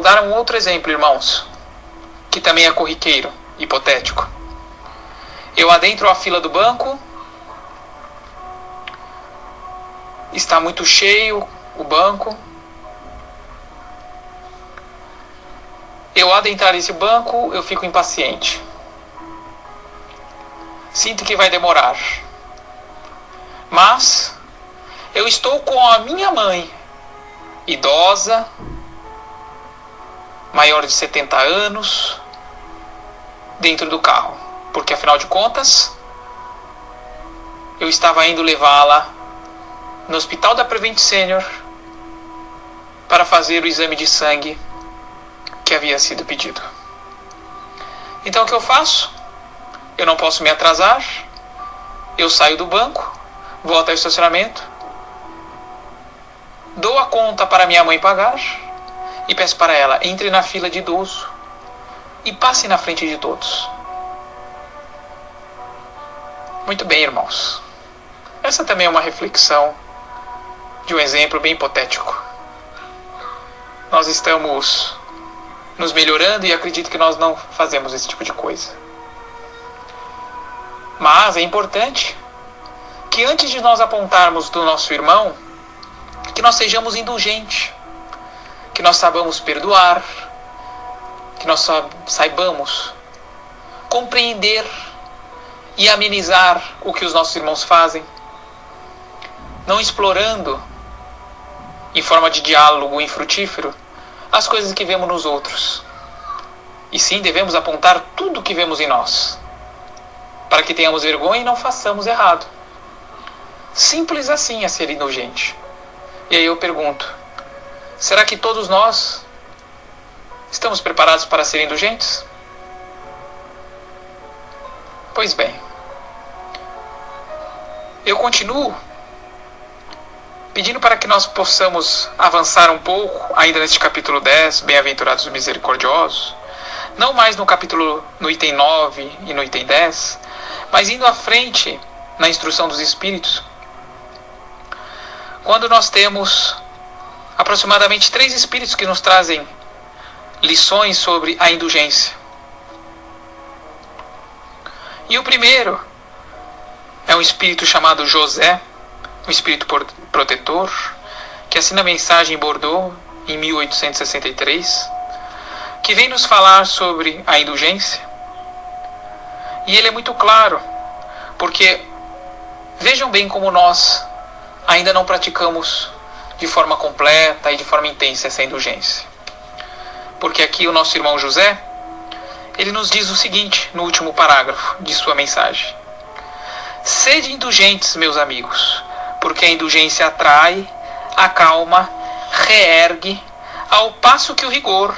dar um outro exemplo, irmãos, que também é corriqueiro, hipotético. Eu adentro a fila do banco, está muito cheio o banco. Eu adentrar esse banco, eu fico impaciente. Sinto que vai demorar. Mas eu estou com a minha mãe, idosa, maior de 70 anos, dentro do carro. Porque afinal de contas, eu estava indo levá-la no Hospital da Prevent Senior para fazer o exame de sangue que havia sido pedido. Então o que eu faço? Eu não posso me atrasar. Eu saio do banco, volto ao estacionamento, dou a conta para minha mãe pagar e peço para ela: entre na fila de idoso e passe na frente de todos. Muito bem, irmãos. Essa também é uma reflexão de um exemplo bem hipotético. Nós estamos nos melhorando e acredito que nós não fazemos esse tipo de coisa. Mas é importante que antes de nós apontarmos do nosso irmão, que nós sejamos indulgentes, que nós saibamos perdoar, que nós saibamos compreender e amenizar o que os nossos irmãos fazem, não explorando em forma de diálogo infrutífero as coisas que vemos nos outros. E sim, devemos apontar tudo o que vemos em nós, para que tenhamos vergonha e não façamos errado. Simples assim é ser indulgente. E aí eu pergunto, será que todos nós estamos preparados para ser indulgentes? Pois bem, eu continuo pedindo para que nós possamos avançar um pouco, ainda neste capítulo 10, Bem-aventurados os misericordiosos, não mais no item 9 e no item 10, mas indo à frente na instrução dos Espíritos, quando nós temos aproximadamente 3 Espíritos que nos trazem lições sobre a indulgência. E o primeiro é um Espírito chamado José, um Espírito protetor, que assina a mensagem em Bordeaux, em 1863, que vem nos falar sobre a indulgência. E ele é muito claro, porque vejam bem como nós ainda não praticamos de forma completa e de forma intensa essa indulgência. Porque aqui o nosso irmão José, ele nos diz o seguinte, no último parágrafo de sua mensagem: sede indulgentes, meus amigos, porque a indulgência atrai, acalma, reergue, ao passo que o rigor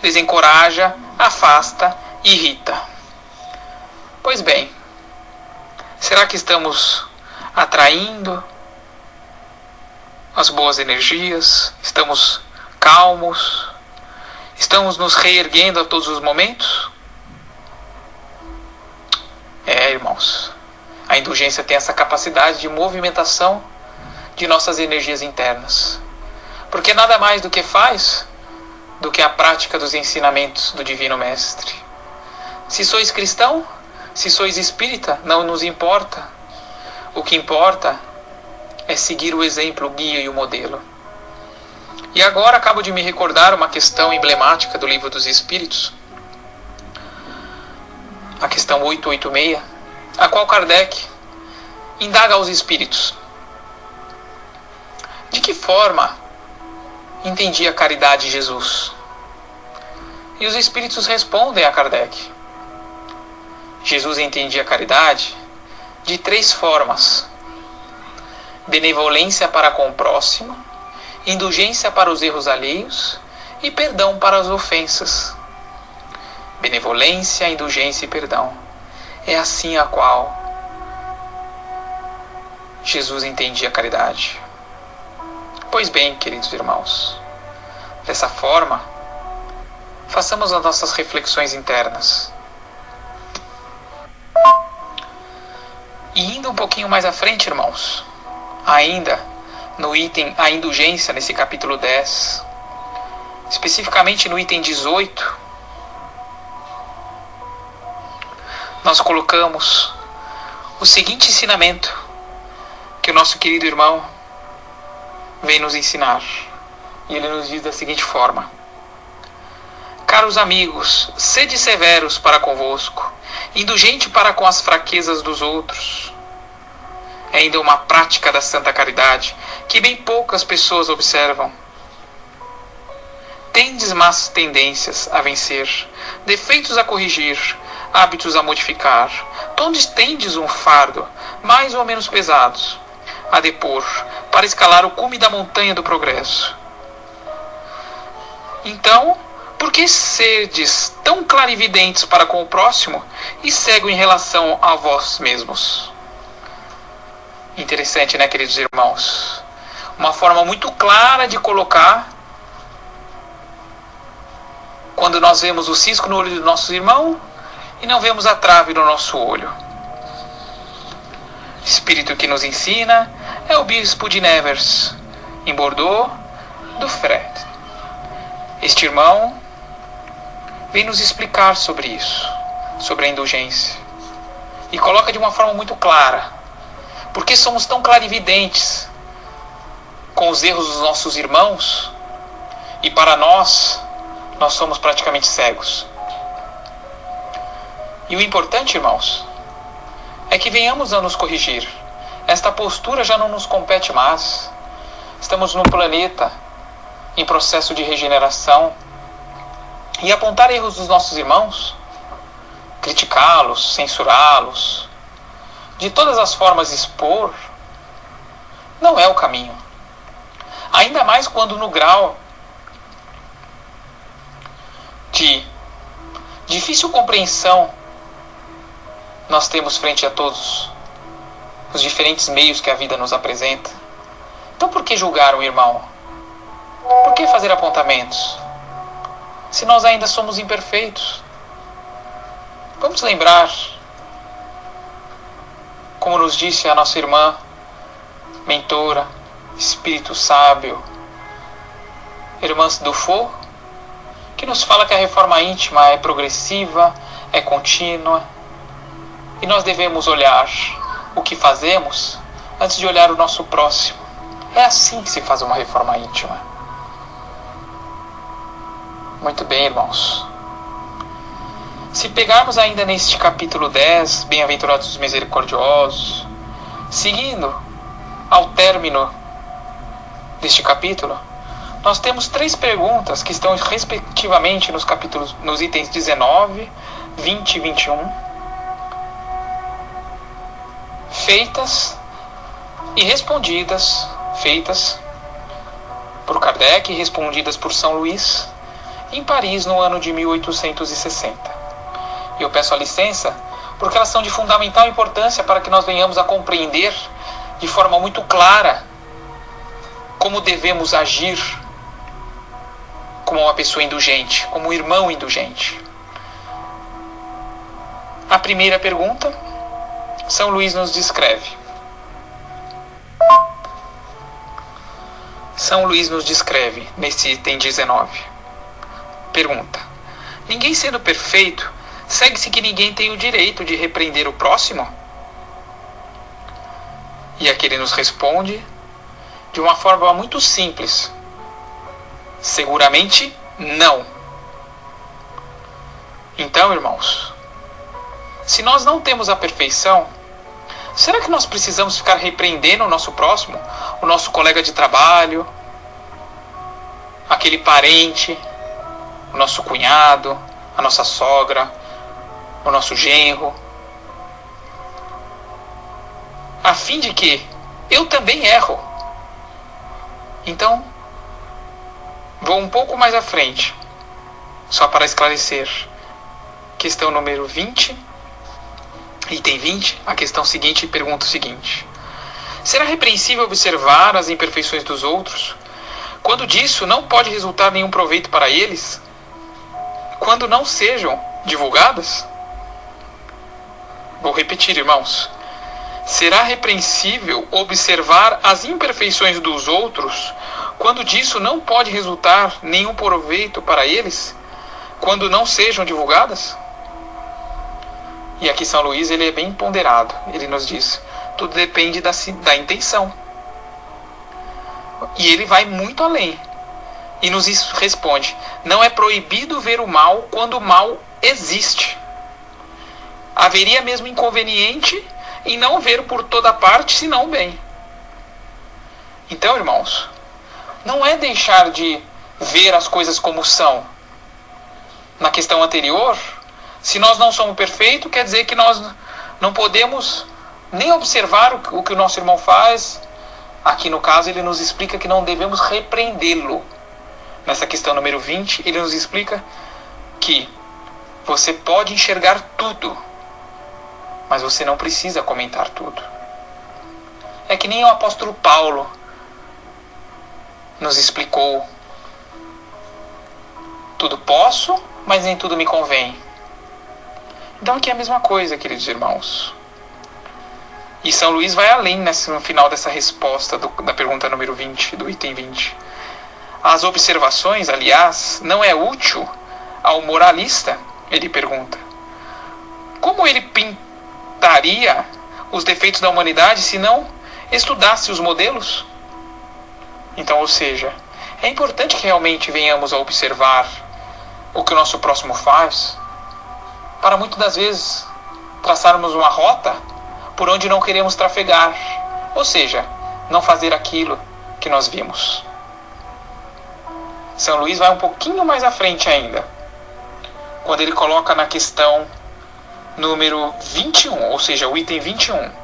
desencoraja, afasta e irrita. Pois bem, será que estamos atraindo as boas energias? Estamos calmos? Estamos nos reerguendo a todos os momentos? Irmãos, a indulgência tem essa capacidade de movimentação de nossas energias internas. Porque nada mais do que faz do que a prática dos ensinamentos do Divino Mestre. Se sois cristão, se sois espírita, não nos importa. O que importa é seguir o exemplo, o guia e o modelo. E agora acabo de me recordar uma questão emblemática do Livro dos Espíritos, a questão 886, a qual Kardec indaga aos espíritos: de que forma entendia a caridade de Jesus? E os espíritos respondem a Kardec: Jesus entendia a caridade de 3 formas: benevolência para com o próximo, indulgência para os erros alheios e perdão para as ofensas. Benevolência, indulgência e perdão. É assim a qual Jesus entendia a caridade. Pois bem, queridos irmãos, dessa forma, façamos as nossas reflexões internas. E indo um pouquinho mais à frente, irmãos, ainda no item a indulgência, nesse capítulo 10, especificamente no item 18, nós colocamos o seguinte ensinamento que o nosso querido irmão vem nos ensinar. E ele nos diz da seguinte forma: caros amigos, sede severos para convosco, indulgente para com as fraquezas dos outros. É ainda uma prática da santa caridade que bem poucas pessoas observam. Tendes más tendências a vencer, defeitos a corrigir, hábitos a modificar. Tendes um fardo, mais ou menos pesados, a depor, para escalar o cume da montanha do progresso. Então, por que sedes tão clarividentes para com o próximo e cego em relação a vós mesmos? Interessante, né, queridos irmãos? Uma forma muito clara de colocar quando nós vemos o cisco no olho do nosso irmão e não vemos a trave no nosso olho. O espírito que nos ensina é o bispo de Nevers, em Bordeaux, do Fred. Este irmão vem nos explicar sobre isso, sobre a indulgência. E coloca de uma forma muito clara. Por que somos tão clarividentes com os erros dos nossos irmãos e para nós somos praticamente cegos? E o importante, irmãos, é que venhamos a nos corrigir. Esta postura já não nos compete mais. Estamos num planeta em processo de regeneração. E apontar erros dos nossos irmãos, criticá-los, censurá-los, de todas as formas expor, não é o caminho. Ainda mais quando no grau de difícil compreensão nós temos frente a todos os diferentes meios que a vida nos apresenta. Então por que julgar um irmão? Por que fazer apontamentos? Se nós ainda somos imperfeitos. Vamos lembrar, como nos disse a nossa irmã, mentora, espírito sábio, irmã Dufour, que nos fala que a reforma íntima é progressiva, é contínua, e nós devemos olhar o que fazemos antes de olhar o nosso próximo. É assim que se faz uma reforma íntima. Muito bem, irmãos. Se pegarmos ainda neste capítulo 10, Bem-aventurados os misericordiosos, seguindo ao término deste capítulo, nós temos 3 perguntas que estão respectivamente nos itens 19, 20 e 21, feitas por Kardec e respondidas por São Luís em Paris no ano de 1860. E eu peço a licença porque elas são de fundamental importância para que nós venhamos a compreender de forma muito clara como devemos agir como uma pessoa indulgente, como um irmão indulgente. A primeira pergunta, São Luís nos descreve. São Luís nos descreve neste item 19. Pergunta: ninguém sendo perfeito, segue-se que ninguém tem o direito de repreender o próximo? E aqui ele nos responde de uma forma muito simples: seguramente não. Então, irmãos, se nós não temos a perfeição, será que nós precisamos ficar repreendendo o nosso próximo, o nosso colega de trabalho, aquele parente, o nosso cunhado, a nossa sogra, o nosso genro, a fim de que eu também erro? Então, vou um pouco mais à frente, só para esclarecer. Questão número 20, item 20, a questão seguinte pergunta o seguinte: será repreensível observar as imperfeições dos outros, quando disso não pode resultar nenhum proveito para eles, quando não sejam divulgadas? Vou repetir, irmãos. Será repreensível observar as imperfeições dos outros quando disso não pode resultar nenhum proveito para eles, quando não sejam divulgadas? E aqui São Luís ele é bem ponderado. Ele nos diz, tudo depende da intenção. E ele vai muito além. E nos responde, não é proibido ver o mal quando o mal existe. Haveria mesmo inconveniente em não ver por toda parte, senão o bem. Então, irmãos, não é deixar de ver as coisas como são. Na questão anterior, se nós não somos perfeitos, quer dizer que nós não podemos nem observar o que o nosso irmão faz. Aqui no caso ele nos explica que não devemos repreendê-lo. Nessa questão número 20, ele nos explica que você pode enxergar tudo, mas você não precisa comentar tudo. É que nem o apóstolo Paulo nos explicou: tudo posso, mas nem tudo me convém. Então aqui é a mesma coisa, queridos irmãos. E São Luís vai além no final dessa resposta da pergunta número 20, do item 20. As observações, aliás, não é útil ao moralista, ele pergunta. Como ele pintaria os defeitos da humanidade se não estudasse os modelos? Então, ou seja, é importante que realmente venhamos a observar o que o nosso próximo faz, para muitas das vezes traçarmos uma rota por onde não queremos trafegar, ou seja, não fazer aquilo que nós vimos. São Luís vai um pouquinho mais à frente ainda, quando ele coloca na questão número 21, ou seja, o item 21.